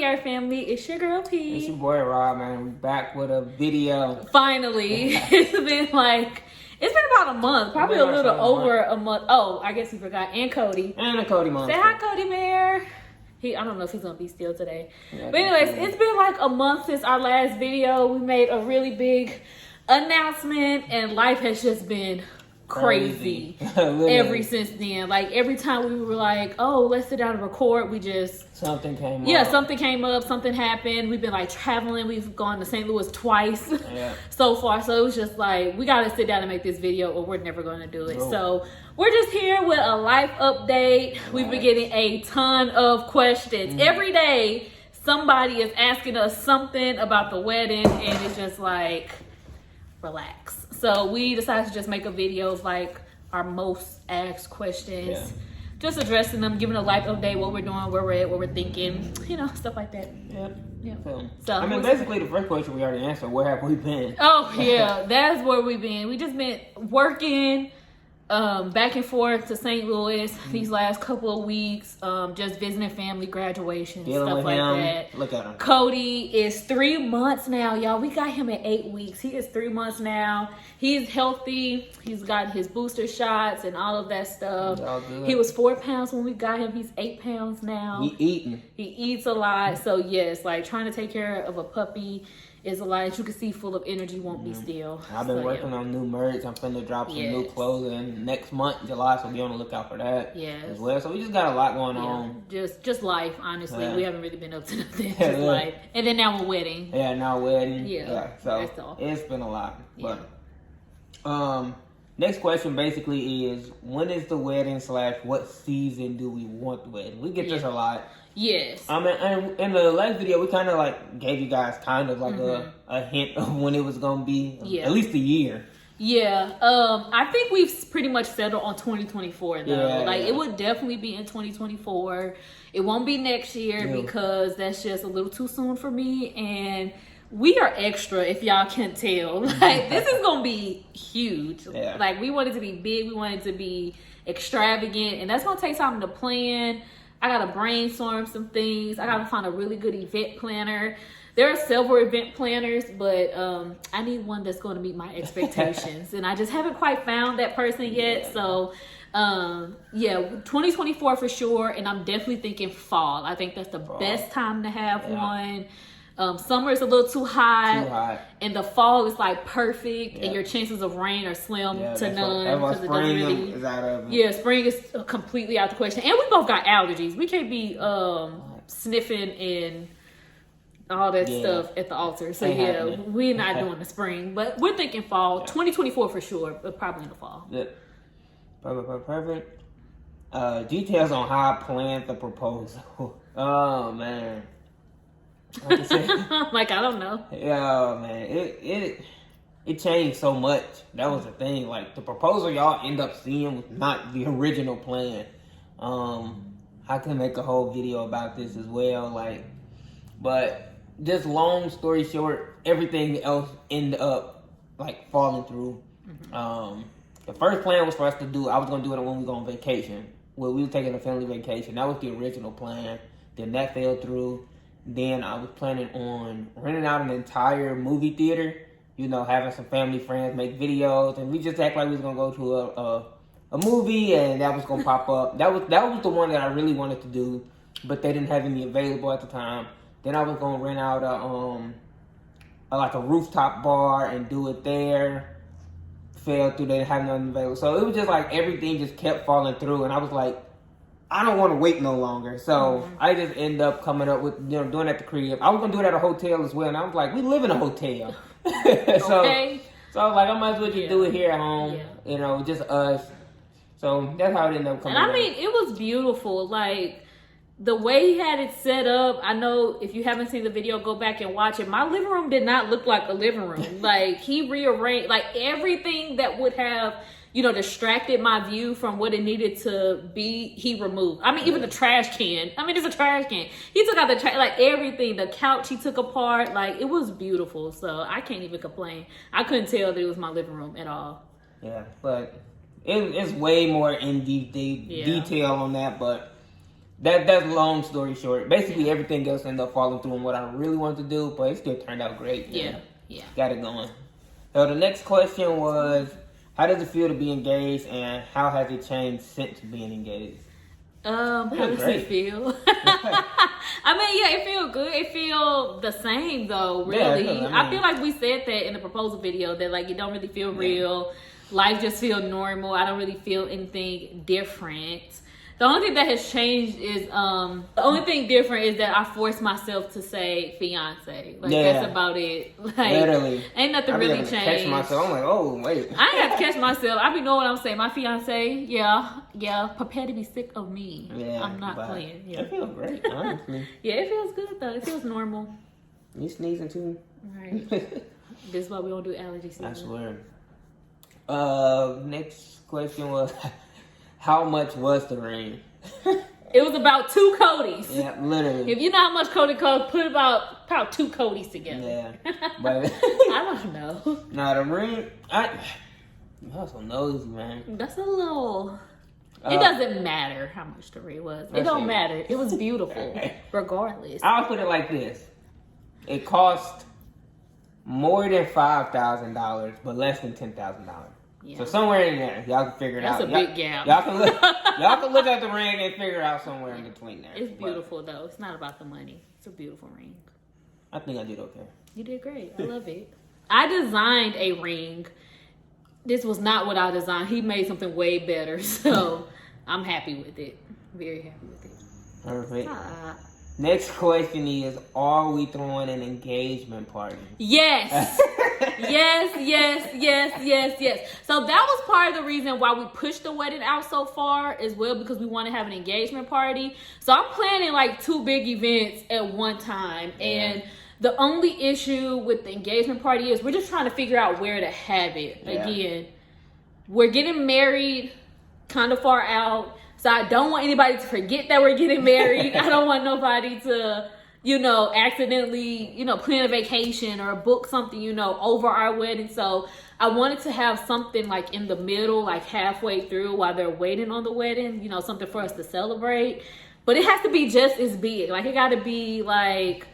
Pierre family? It's your girl P. It's your boy Rob, man. We back with a video. Finally. It's been about a month, probably a little over a month. Oh, I guess you forgot. And Cody. And a Cody month. Say hi, Cody Bear. I don't know if he's gonna be still today. Yeah, but anyways, it's been like a month since our last video. We made a really big announcement, and life has just been crazy ever since then. Like every time we were like, oh, let's sit down and record, we just something came up, something happened. We've been like traveling. We've gone to St. Louis twice so far, so it was just like we gotta sit down and make this video or we're never gonna do it. So we're just here with a life update. We've been getting a ton of questions every day. Somebody is asking us something about the wedding, and it's just like, relax. So we decided to just make a video of like our most asked questions, just addressing them, giving a life update, what we're doing, where we're at, what we're thinking, stuff like that. Yeah. So I mean, basically the first question we already answered, where have we been? Oh yeah, that's where we've been. We just been working back and forth to St. Louis these last couple of weeks, just visiting family, graduations, stuff like that. Look at him. Cody is 3 months now, y'all. We got him at 8 weeks. He is 3 months now. He's healthy. He's got his booster shots and all of that stuff. He was 4 pounds when we got him. He's 8 pounds now. He eats a lot. So yes, like trying to take care of a puppy is a lot that you can see full of energy, won't be still. I've been working on new merch. I'm finna drop some new clothing next month, July, so be on the lookout for that as well. So we just got a lot going on. Just life, honestly. We haven't really been up to nothing. Just life. And then now we're wedding. Now wedding. So it's been a lot. But next question basically is, when is the wedding / what season do we want the wedding? We get this a lot. Yes. I mean, and in the last video, we kind of like gave you guys kind of like a hint of when it was going to be, at least a year. Yeah. I think we've pretty much settled on 2024 though. It would definitely be in 2024. It won't be next year because that's just a little too soon for me. And we are extra, if y'all can't tell. Like, this is going to be huge. Like, we want it to be big. We want it to be extravagant. And that's going to take time to plan. I got to brainstorm some things. I got to find a really good event planner. There are several event planners, but I need one that's going to meet my expectations. And I just haven't quite found that person yet. So, 2024 for sure. And I'm definitely thinking fall. I think that's the best time to have one. Summer is a little too hot, and the fall is like perfect, and your chances of rain are slim to none because it doesn't really. Spring is completely out the question, and we both got allergies. We can't be sniffing and all that stuff at the altar. So we're not doing the spring, but we're thinking fall. 2024 for sure, but probably in the fall. Perfect. Details on how I planned the proposal. Oh man. Like, I don't know. Yeah, man. It changed so much. That was the thing. Like, the proposal y'all end up seeing was not the original plan. I can make a whole video about this as well. Like, but just long story short, everything else ended up like falling through. The first plan was for us to do. I was gonna do it when we go on vacation. Well, we were taking a family vacation. That was the original plan. Then that fell through. Then I was planning on renting out an entire movie theater, having some family friends make videos, and we just act like we was gonna go to a movie, and that was gonna pop up. That was the one that I really wanted to do, but they didn't have any available at the time. Then I was gonna rent out a rooftop bar and do it there. Fell through. They didn't have nothing available, so it was just like everything just kept falling through, and I was like, I don't want to wait no longer. So I just end up coming up with, doing it at the crib. I was going to do it at a hotel as well. And I was like, we live in a hotel. So I was like, I might as well just do it here at home. Just us. So that's how it ended up coming out. And I mean, it was beautiful. Like, the way he had it set up, I know if you haven't seen the video, go back and watch it. My living room did not look like a living room. Like, he rearranged, like, everything that would have, distracted my view from what it needed to be, he removed. I mean, even the trash can. I mean, it's a trash can. He took out the trash, like everything. The couch he took apart. Like, it was beautiful. So I can't even complain. I couldn't tell that it was my living room at all. Yeah, but it's way more in detail on that. But that's long story short. Basically, everything else ended up falling through on what I really wanted to do, but it still turned out great. Yeah. Got it going. So the next question was, how does it feel to be engaged, and how has it changed since being engaged? How does it feel? I mean, yeah, it feels good. It feels the same though, really. Yeah, I feel like we said that in the proposal video that like it don't really feel real. Life just feels normal. I don't really feel anything different. The only thing that has changed is the only thing different is that I forced myself to say fiance. Like that's about it. Like literally, ain't nothing really changed. Catch myself. I'm like, oh wait. I ain't have to catch myself. I be knowing what I'm saying. My fiance, yeah, prepare to be sick of me. Yeah, I'm not playing. Yeah, it feels great, honestly. Yeah, it feels good though. It feels normal. You sneezing too? Right. This is why we don't do allergy season. I swear. Next question was, how much was the ring? It was about 2 Codys. Yeah, literally. If you know how much Cody costs, put about 2 Codys together. Yeah, but I don't know. Nah, the ring. I was so nosy, man. That's a little. It doesn't matter how much the ring was. It don't matter. It was beautiful, regardless. I'll put it like this: it cost more than $5,000, but less than $10,000. Yeah. So somewhere in there, y'all can figure it out. That's a big gap. Y'all can look at the ring and figure out somewhere in between there. It's beautiful though. It's not about the money. It's a beautiful ring. I think I did okay. You did great. I love it. I designed a ring. This was not what I designed. He made something way better. So I'm happy with it. Very happy with it. Perfect. Next question is, are we throwing an engagement party? Yes. yes. So that was part of the reason why we pushed the wedding out so far as well, because we want to have an engagement party. So I'm planning like 2 big events at one time. Yeah. And the only issue with the engagement party is we're just trying to figure out where to have it. Yeah. Again, we're getting married kind of far out. So I don't want anybody to forget that we're getting married. I don't want nobody to, accidentally, plan a vacation or book something, over our wedding. So I wanted to have something like in the middle, like halfway through while they're waiting on the wedding, something for us to celebrate. But it has to be just as big. Like it got to be like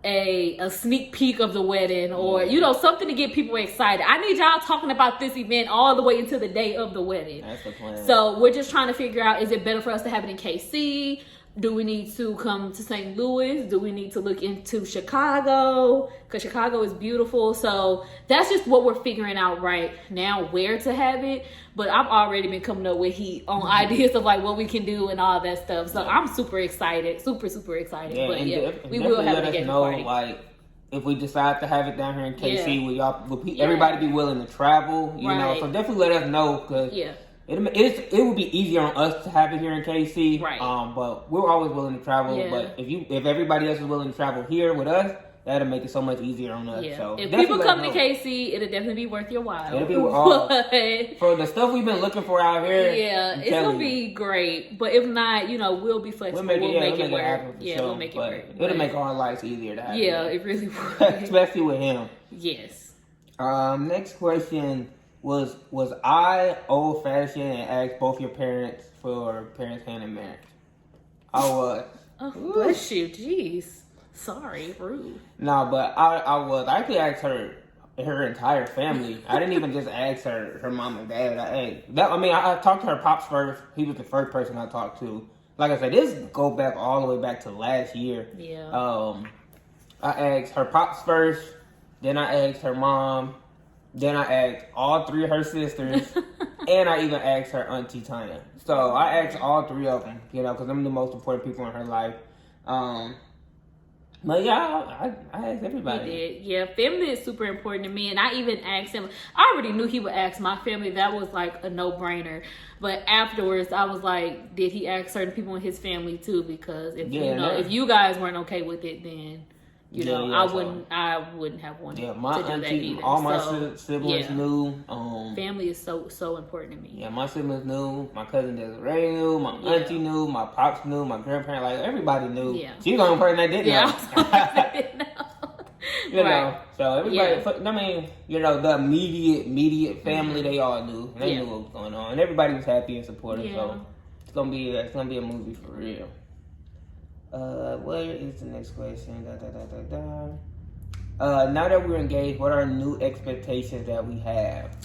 a sneak peek of the wedding, or something to get people excited. I need y'all talking about this event all the way into the day of the wedding. That's the plan. So we're just trying to figure out, is it better for us to have it in KC? Do we need to come to St. Louis? Do we need to look into Chicago? Because Chicago is beautiful. So that's just what we're figuring out right now, where to have it. But I've already been coming up with heat on ideas of like what we can do and all that stuff. So I'm super excited. Super excited. Yeah, but we will have an engagement party. Like, if we decide to have it down here in KC, will everybody be willing to travel? You know, so definitely let us know, because it would be easier on us to have it here in KC, right? But we're always willing to travel. Yeah. But if everybody else is willing to travel here with us, that'll make it so much easier on us. Yeah. So if people come to KC, it'll definitely be worth your while. It'll be for the stuff we've been looking for out here. Yeah, it's gonna be great. But if not, we'll be flexible. We'll make it work. Yeah, we'll make it work. It'll make our lives easier to have. Yeah, it really will. Especially with him. Yes. Next question. Was I old fashioned and asked both your parents for parents' hand in marriage? I was. Oh, bless you. Jeez. Sorry, rude. No, but I was. I actually asked her entire family. I didn't even just ask her mom and dad. I talked to her pops first. He was the first person I talked to. Like I said, this go back all the way back to last year. Yeah. I asked her pops first. Then I asked her mom. Then I asked all 3 of her sisters, and I even asked her auntie Tanya. So I asked all 3 of them, because I'm the most important people in her life. But yeah, I asked everybody. He did. Yeah, family is super important to me, and I even asked him. I already knew he would ask my family. That was like a no-brainer. But afterwards, I was like, did he ask certain people in his family too? Because if you guys weren't okay with it, then. I wouldn't have wanted to do that either. All my siblings knew. Family is so important to me. Yeah, my siblings knew. My cousin Desiree knew. My auntie knew. My pops knew. My grandparents, like everybody knew. Yeah. She's the only person that didn't know. So everybody. I mean, the immediate family, they all knew. They knew what was going on, and everybody was happy and supportive. So it's gonna be a movie for real. What is the next question? Now that we're engaged, what are new expectations that we have?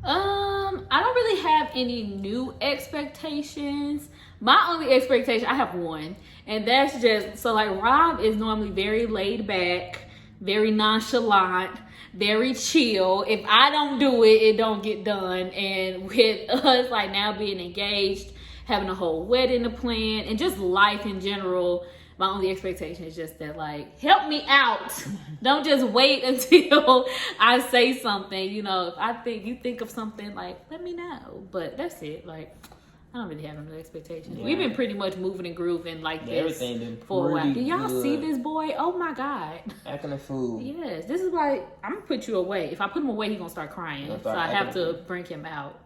I don't really have any new expectations. My only expectation, I have one, and that's just, so like Rob is normally very laid back, very nonchalant, very chill. If I don't do it, it don't get done. And with us like now being engaged, having a whole wedding to plan, and just life in general, my only expectation is just that, like, help me out. Don't just wait until I say something. You know, if you think of something, like, let me know. But that's it. Like, I don't really have no expectations. Yeah. We've been pretty much moving and grooving like this for a while. Do y'all see this boy? Oh my God. Acting a fool. Yes. This is why I'm gonna put you away. If I put him away, he's gonna start crying. So I have to bring him out.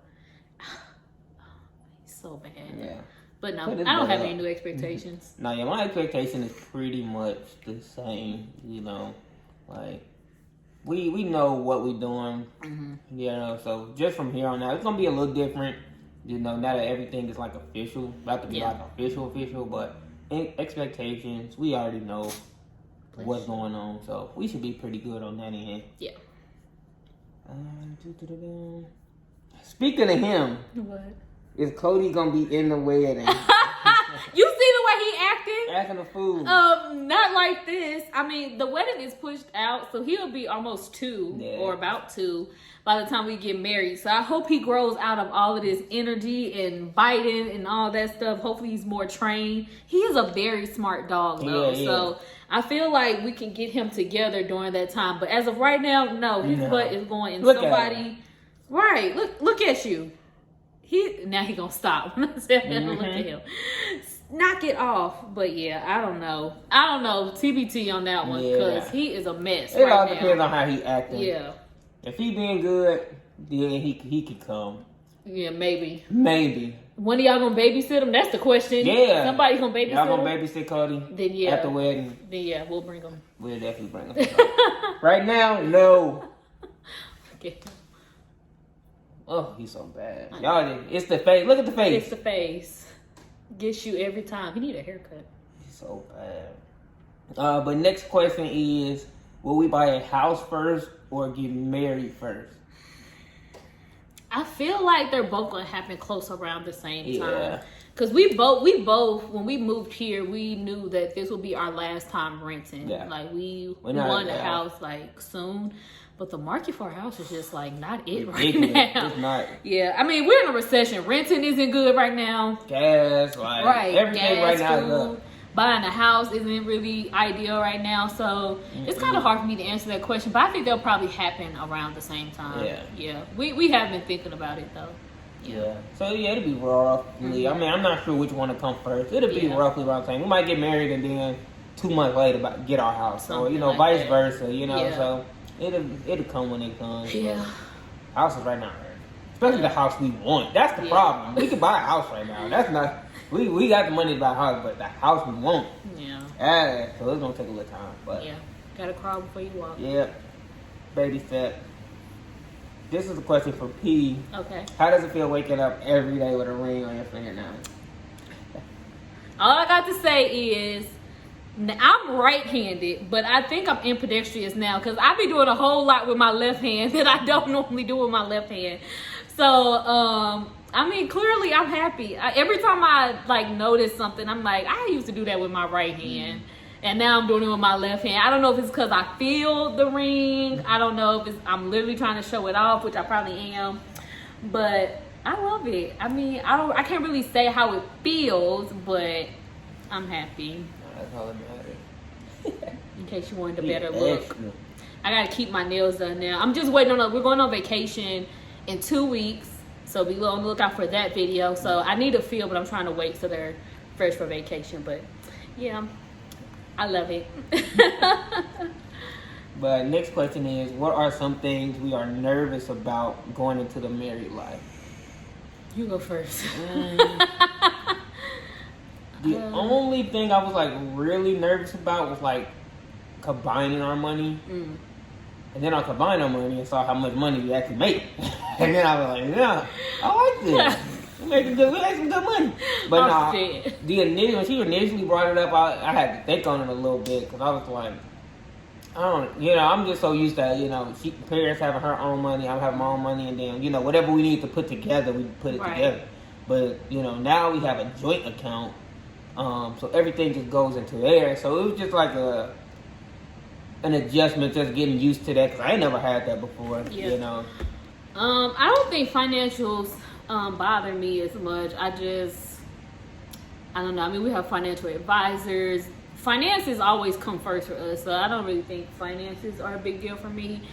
He's so bad. Yeah. But no, I don't have any new expectations. No, yeah, my expectation is pretty much the same. You know, like we know what we're doing. Mm-hmm. You know, so just from here on out, it's gonna be a little different. You know, now that everything is like official, about to be like official. But in expectations, we already know what's going on, so we should be pretty good on that end. Yeah. Speaking of him, what? Is Cody gonna be in the wedding? You see the way he acted? Acting a fool. Not like this. I mean, the wedding is pushed out, so he'll be almost 2 or about 2 by the time we get married. So I hope he grows out of all of this energy and biting and all that stuff. Hopefully he's more trained. He is a very smart dog, though. Yeah. So I feel like we can get him together during that time. But as of right now, no, his butt is going in somebody. Right. Look at you. Now he gonna stop when I said look at him. Knock it off. But yeah, I don't know. TBT on that one, because he is a mess. It all depends on how he acting. Yeah. If he being good, then he could come. Yeah, maybe. When are y'all gonna babysit him? That's the question. Yeah. Somebody gonna babysit him? Y'all gonna babysit Cody? Then yeah. At the wedding? Then yeah, we'll bring him. We'll definitely bring him. Right now, no. Okay. Oh, he's so bad. Y'all, it's the face. Look at the face. It's the face. Gets you every time. He need a haircut. He's so bad. But next question is, will we buy a house first or get married first? I feel like they're both gonna happen close around the same time. Cause we both when we moved here, we knew that this would be our last time renting. Yeah. Like we want a house like soon. But the market for a house is just like not it right now. It's not. Yeah, I mean we're in a recession. Renting isn't good right now. Gas, like everything right now is up. Buying a house isn't really ideal right now, so it's kind of hard for me to answer that question. But I think they'll probably happen around the same time. Yeah. We have been thinking about it though. Yeah. So yeah, it'll be roughly. I mean, I'm not sure which one to come first. It'll be roughly around the same. We might get married and then 2 months later get our house, or vice versa. So. It'll come when it comes. Yeah. Houses right now, especially the house we want. That's the problem. We can buy a house right now. That's not. We got the money to buy a house, but the house we want. Yeah. So it's gonna take a little time, but gotta crawl before you walk. Yeah. Baby step. This is a question for P. Okay. How does it feel waking up every day with a ring on your finger now? All I got to say is, I'm right-handed, but I think I'm ambidextrous now because I be doing a whole lot with my left hand that I don't normally do with my left hand. So, I mean, clearly I'm happy. Every time I notice something, I'm like, I used to do that with my right hand, and now I'm doing it with my left hand. I don't know if it's because I feel the ring. I don't know if I'm literally trying to show it off, which I probably am, but I love it. I mean, I can't really say how it feels, but I'm happy. That's all that matters. In case you wanted a better look. I gotta keep my nails done now. I'm just waiting on we're going on vacation in 2 weeks. So be on the lookout for that video. So I need a feel, but I'm trying to wait so they're fresh for vacation. But yeah, I love it. But next question is, what are some things we are nervous about going into the married life? You go first. The only thing I was really nervous about was combining our money. And then I combined our money and saw how much money we actually make. And then I was like, yeah, I like this. We made some good money. But when she initially brought it up, I had to think on it a little bit because I was like, I'm just so used to, Paris having her own money, I'm having my own money, and then, whatever we need to put together, we put it together. But, now we have a joint account, so everything just goes into there. So it was just like an adjustment, just getting used to that, because I ain't never had that before, I don't think financials bother me as much. I don't know. I mean, we have financial advisors. Finances always come first for us, so I don't really think finances are a big deal for me.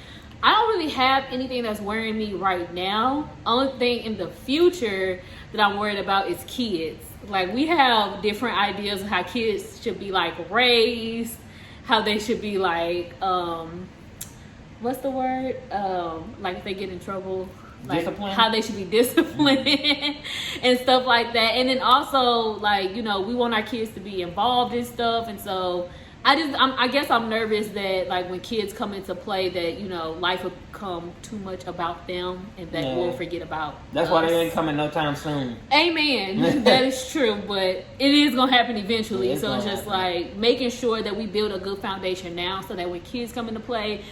I don't really have anything that's worrying me right now. Only thing in the future that I'm worried about is kids. Like, we have different ideas of how kids should be, like, raised, how they should be, like, what's the word? Like, if they get in trouble, like discipline. How they should be disciplined and stuff like that. And then also, like, we want our kids to be involved in stuff. And so I guess I'm nervous that, like, when kids come into play, that, life will become too much about them and that we'll forget about That's us. why they ain't coming no time soon. Amen. That is true, but it is going to happen eventually. So it's just like making sure that we build a good foundation now so that when kids come into play,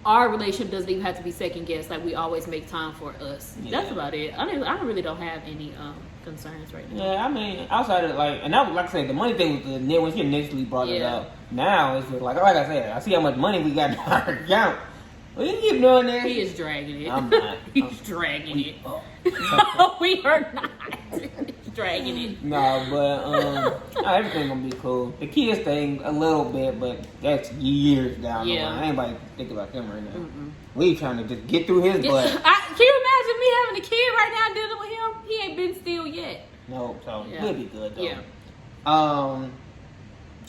our relationship doesn't even have to be second guessed. Like, we always make time for us. Yeah. That's about it. I really don't have any concerns right now. Yeah, I mean, outside of like I said, the money thing was when she initially brought it up. Now it's just like I said, I see how much money we got in our account. Well, you keep doing that. He is dragging it. I'm not. He's dragging it. No, we are not. Dragging it. No, but everything gonna be cool. The kids thing a little bit, but that's years down the line. I ain't about to think about them right now. We trying to just get through his butt. Can you imagine me having a kid right now dealing with him? He ain't been still yet. No, so he'll be good though. Yeah.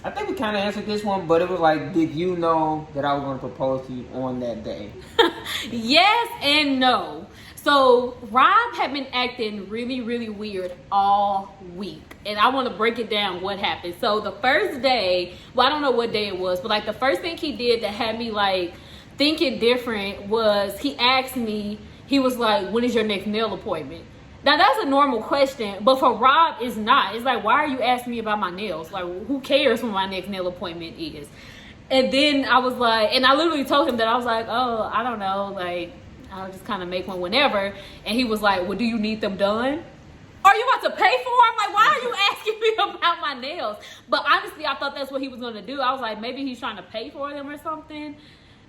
I think we kind of answered this one, but it was like, did you know that I was going to propose to you on that day? Yes and no. So Rob had been acting really, really weird all week. And I want to break it down what happened. So the first day, well, I don't know what day it was, but like the first thing he did that had me like thinking different was he asked me, he was like, when is your next nail appointment? Now that's a normal question, but for Rob, it's not. It's like, why are you asking me about my nails? Like, who cares when my next nail appointment is? And then I was like, and I literally told him that I was like, oh, I don't know, like, I'll just kind of make one whenever. And he was like, well, do you need them done? Are you about to pay for them? I'm like, why are you asking me about my nails? But honestly, I thought that's what he was going to do. I was like, maybe he's trying to pay for them or something.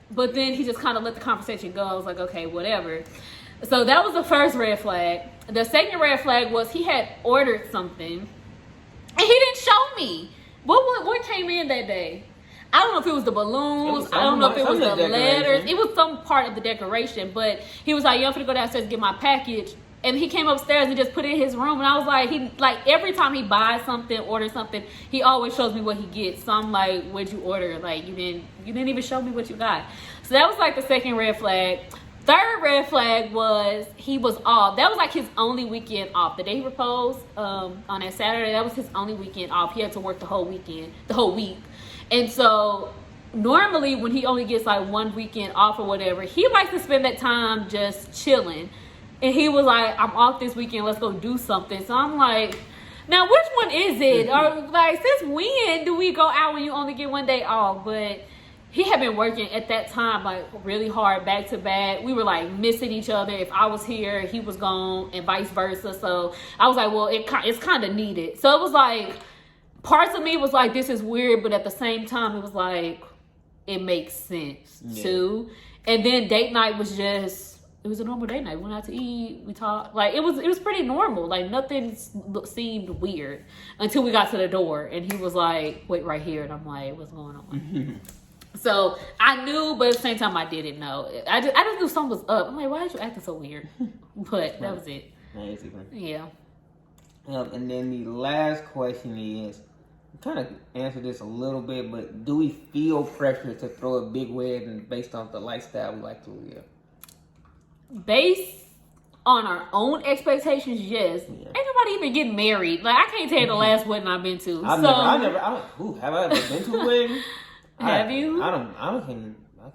But then he just kind of let the conversation go. I was like, okay, whatever. So that was the first red flag. The second red flag was he had ordered something and he didn't show me. What came in that day? I don't know if it was the balloons. I don't know if it was the letters. It was some part of the decoration. But he was like, yo, I'm finna go downstairs and get my package. And he came upstairs and just put it in his room. And I was like, every time he buys something, orders something, he always shows me what he gets. So I'm like, what'd you order? Like, you didn't even show me what you got. So that was like the second red flag. Third red flag was he was off. That was like his only weekend off. The day he proposed on that Saturday, that was his only weekend off. He had to work the whole week. And so normally when he only gets like one weekend off or whatever, he likes to spend that time just chilling. And he was like, I'm off this weekend, let's go do something. So I'm like, now which one is it? Or like, since when do we go out when you only get one day off? But he had been working at that time like really hard, back to back. We were like missing each other. If I was here, he was gone, and vice versa. So I was like, well, it's kind of needed. So it was like, parts of me was like, this is weird, but at the same time, it was like, it makes sense too. And then date night was just, it was a normal date night. We went out to eat, we talked. Like, it was pretty normal. Like, nothing seemed weird until we got to the door. And he was like, wait right here. And I'm like, what's going on? So I knew, but at the same time, I didn't know. I just knew something was up. I'm like, why are you acting so weird? But that was it. Yeah. And then the last question is, I kind of answered this a little bit, but do we feel pressure to throw a big wedding based on the lifestyle we like to live? Based on our own expectations, yes. Yeah. Ain't nobody even getting married. Like, I can't tell you the last wedding I've been to. Have I ever been to a wedding? Have you? I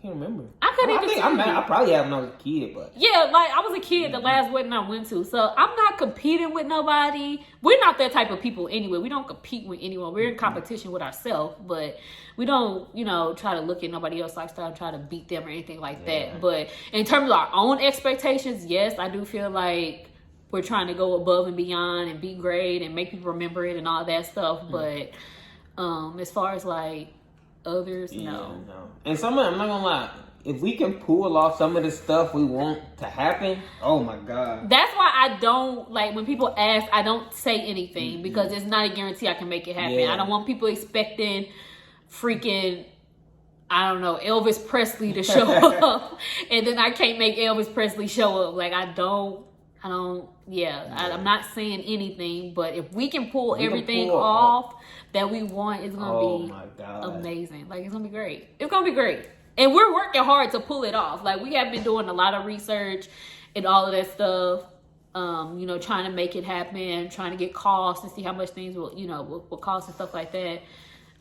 can't remember. I probably have when I was a kid, but yeah, like I was a kid the last wedding I went to, so I'm not competing with nobody. We're not that type of people anyway. We don't compete with anyone. We're in competition with ourselves, but we don't, you know, try to look at nobody else's lifestyle and try to beat them or anything like that. But in terms of our own expectations, yes, I do feel like we're trying to go above and beyond and be great and make people remember it and all that stuff. But as far as like others, no. And some of them, I'm not gonna lie, if we can pull off some of the stuff we want to happen, oh my God. That's why I don't, like, when people ask, I don't say anything because it's not a guarantee I can make it happen. I don't want people expecting freaking, I don't know, Elvis Presley to show up and then I can't make Elvis Presley show up. Like, I'm not saying anything, but if we can pull everything off that we want, it's going to be amazing. Like, it's going to be great. It's going to be great. And we're working hard to pull it off. Like, we have been doing a lot of research and all of that stuff, you know, trying to make it happen, trying to get costs and see how much things will, you know, will cost and stuff like that.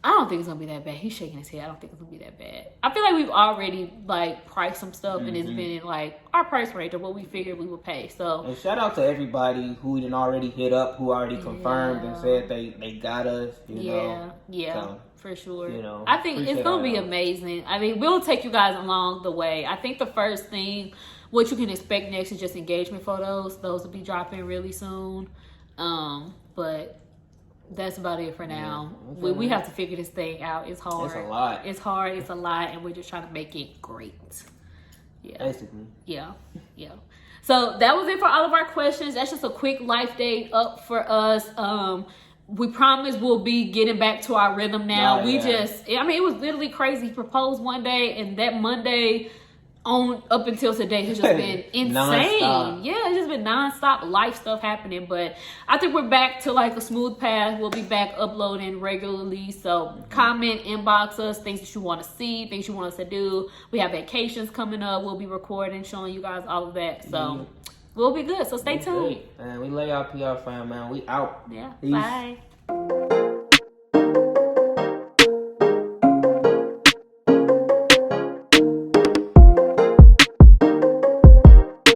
I don't think it's going to be that bad. He's shaking his head. I don't think it's going to be that bad. I feel like we've already, like, priced some stuff and it's been in, like, our price range of what we figured we would pay. So, and shout out to everybody who didn't already hit up, who already confirmed and said they got us, you know. So, for sure. You know, I think it's going to be amazing. I mean, we'll take you guys along the way. I think the first thing, what you can expect next is just engagement photos. Those will be dropping really soon. But that's about it for now. We have to figure this thing out. It's hard. It's a lot. It's hard. It's a lot. And we're just trying to make it great. Yeah. Basically. Yeah. So that was it for all of our questions. That's just a quick life date up for us. We promise we'll be getting back to our rhythm now. I mean, it was literally crazy. He proposed one day and that Monday on up until today has just been insane. Non-stop. Yeah, it's just been nonstop life stuff happening. But I think we're back to like a smooth path. We'll be back uploading regularly. So comment, inbox us, things that you want to see, things you want us to do. We have vacations coming up. We'll be recording, showing you guys all of that. So we'll be good. So stay tuned. Man, we lay our PR fam, man. We out. Yeah. Peace. Bye.